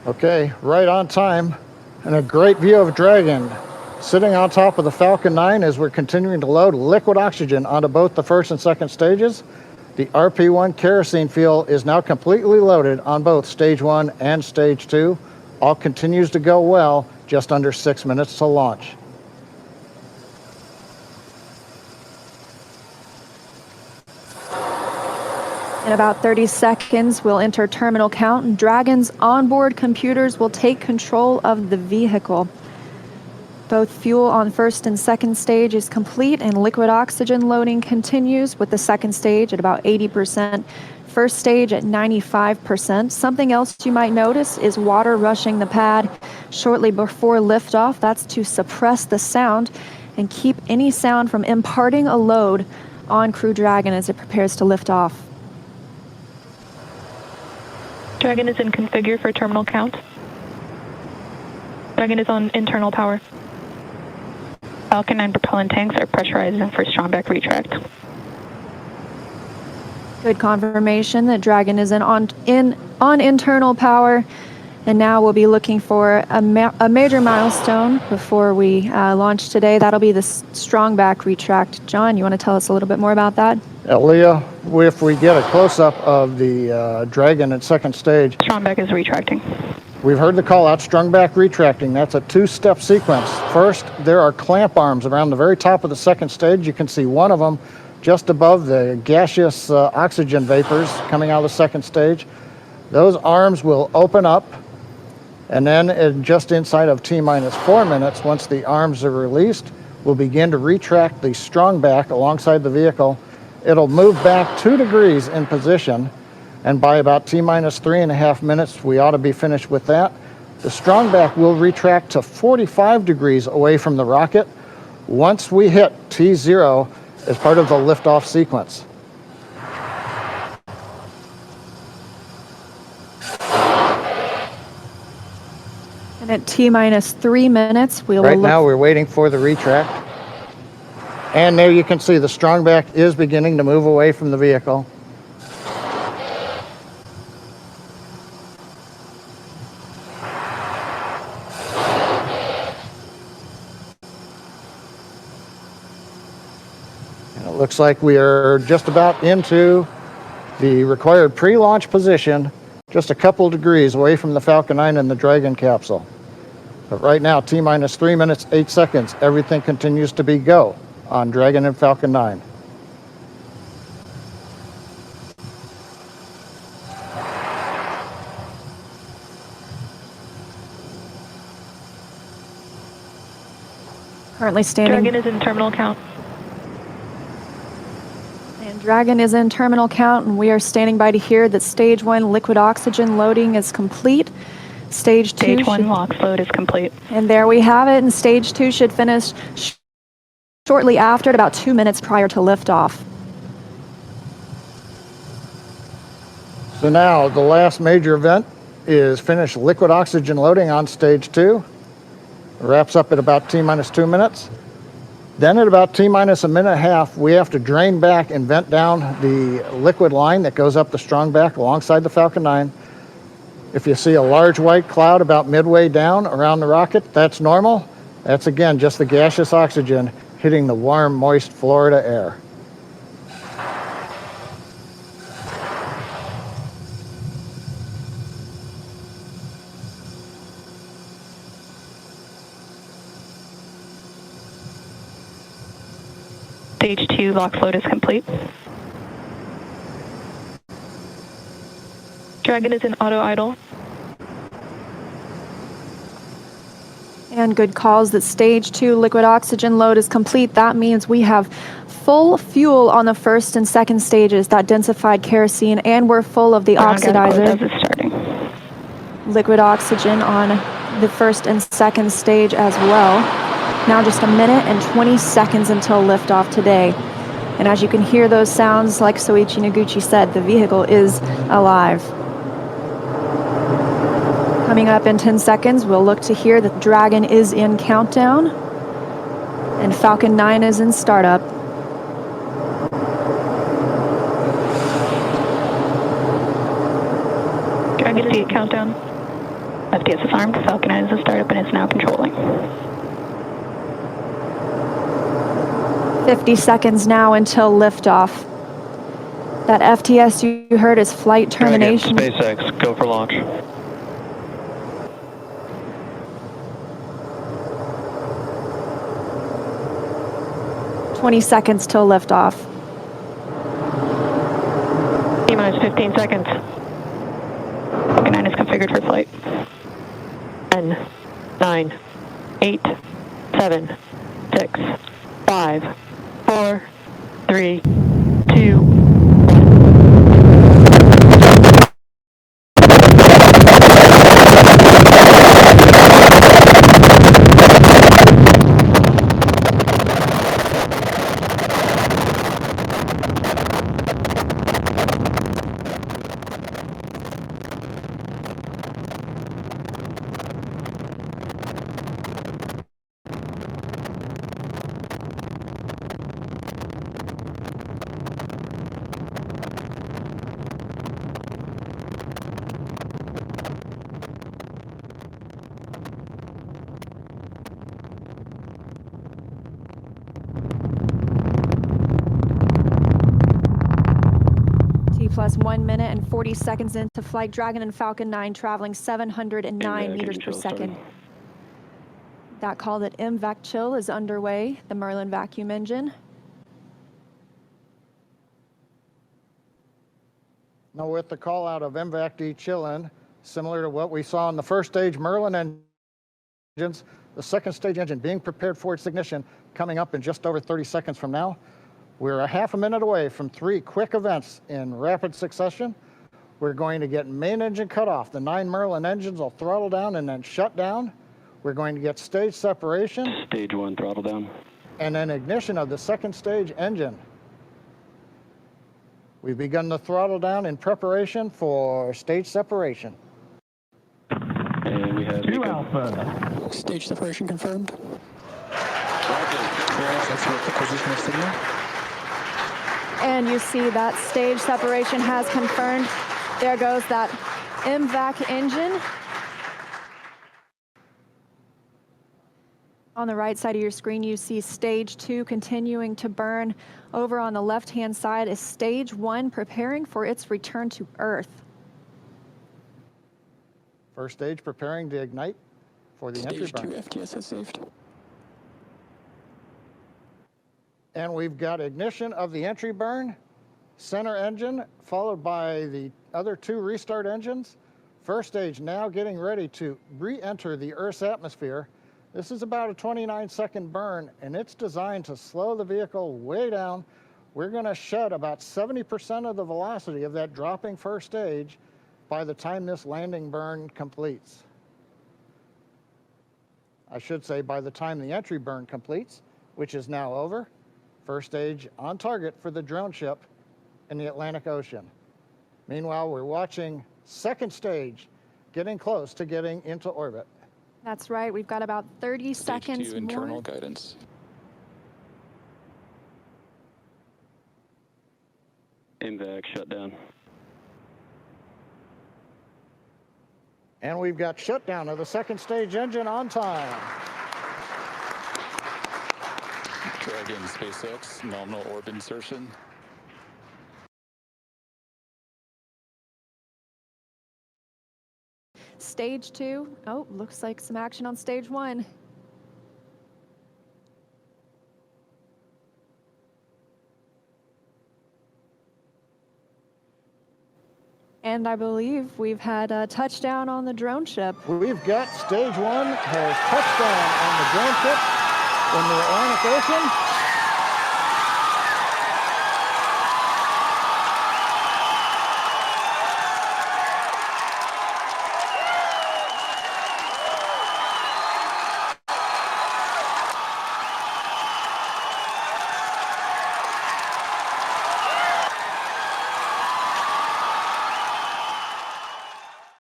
Okay, right on time, and a great view of Dragon sitting on top of the Falcon 9 as we're continuing to load liquid oxygen onto both the first and second stages. The RP1 kerosene fuel is now completely loaded on both stage 1 and stage 2. All continues to go well, just under 6 minutes to launch. In about 30 seconds, we'll enter terminal count, and Dragon's onboard computers will take control of the vehicle. Both fuel on first and second stage is complete, and liquid oxygen loading continues, with the second stage at about 80%, first stage at 95%. Something else you might notice is water rushing the pad shortly before liftoff. That's to suppress the sound and keep any sound from imparting a load on Crew Dragon as it prepares to lift off. Dragon is in configure for terminal count. Dragon is on internal power. Falcon 9 propellant tanks are pressurizing for strong back retract. Good confirmation that Dragon is on internal power, and now we'll be looking for a major milestone before we launch today. That'll be the strong back retract. John, you want to tell us a little bit more about that? Leah, if we get a close-up of the Dragon at second stage. Strong back is retracting. We've heard the call out, strong back retracting. That's a two-step sequence. First, there are clamp arms around the very top of the second stage. You can see one of them just above the gaseous oxygen vapors coming out of the second stage. Those arms will open up, and then just inside of T-minus 4 minutes, once the arms are released, we'll begin to retract the strong back alongside the vehicle. It'll move back 2 degrees in position, and by about T-minus 3.5 minutes, we ought to be finished with that. The strong back will retract to 45 degrees away from the rocket once we hit T0 as part of the liftoff sequence. And at T-minus 3 minutes, Right now, we're waiting for the retract. And there you can see the strong back is beginning to move away from the vehicle. And it looks like we are just about into the required pre-launch position, just a couple degrees away from the Falcon 9 and the Dragon capsule. But right now, T-minus 3 minutes, 8 seconds, everything continues to be go on Dragon and Falcon 9. Currently standing. Dragon is in terminal count. And Dragon is in terminal count, and we are standing by to hear that stage 1 liquid oxygen loading is complete. Stage 2 LOX load is complete. And there we have it, and stage 2 should finish shortly after, at about 2 minutes prior to liftoff. So now the last major event is finished liquid oxygen loading on stage 2. It wraps up at about T-minus 2 minutes. Then at about T-minus a minute and a half, we have to drain back and vent down the liquid line that goes up the strong back alongside the Falcon 9. If you see a large white cloud about midway down around the rocket, that's normal. That's again just the gaseous oxygen hitting the warm, moist Florida air. Stage 2 LOX load is complete. Dragon is in auto idle. And good calls that stage 2 liquid oxygen load is complete. That means we have full fuel on the first and second stages, that densified kerosene, and we're full of the oxidizer. Liquid oxygen on the first and second stage as well. Now just a minute and 20 seconds until liftoff today. And as you can hear those sounds, like Soichi Noguchi said, the vehicle is alive. Coming up in 10 seconds, we'll look to hear that Dragon is in countdown and Falcon 9 is in startup. Dragon is in countdown. FTS is armed. Falcon 9 is a startup and is now controlling. 50 seconds now until liftoff. That FTS you heard is flight termination. Dragon, SpaceX, go for launch. "20 seconds till liftoff." T-minus 15 seconds. Falcon 9 is configured for flight. 10, 9, 8, 7, 6, 5, 4, 3, 2, Plus 1 minute and 40 seconds into flight. Dragon and Falcon 9 traveling 709 meters per second. That call that MVAC chill is underway, the Merlin vacuum engine. Now with the call out of MVAC chillin, similar to what we saw in the first stage Merlin engines, the second stage engine being prepared for its ignition coming up in just over 30 seconds from now. We're a half a minute away from 3 quick events in rapid succession. We're going to get main engine cut off. The 9 Merlin engines will throttle down and then shut down. We're going to get stage separation. Stage 1, throttle down. And then ignition of the second stage engine. We've begun the throttle down in preparation for stage separation. And we have 2 Alpha. Stage separation confirmed. That's what the position of signal. And you see that stage separation has confirmed. There goes that MVAC engine. On the right side of your screen, you see stage 2 continuing to burn. Over on the left-hand side is stage 1 preparing for its return to Earth. First stage preparing to ignite for the entry burn. Stage 2 FTS has saved. And we've got ignition of the entry burn, center engine, followed by the other 2 restart engines. First stage now getting ready to re-enter the Earth's atmosphere. This is about a 29-second burn, and it's designed to slow the vehicle way down. We're going to shed about 70% of the velocity of that dropping first stage by the time this landing burn completes. I should say by the time the entry burn completes, which is now over. First stage on target for the drone ship in the Atlantic Ocean. Meanwhile, we're watching second stage getting close to getting into orbit. That's right. We've got about 30 Stage seconds 2 more. internal guidance. MVAC shut down. And we've got shutdown of the second stage engine on time. Dragon, SpaceX, nominal orbit insertion. Stage 2. Oh, looks like some action on stage 1. And I believe we've had a touchdown on the drone ship. We've got stage 1 has touchdown on the drone ship in the Atlantic Ocean.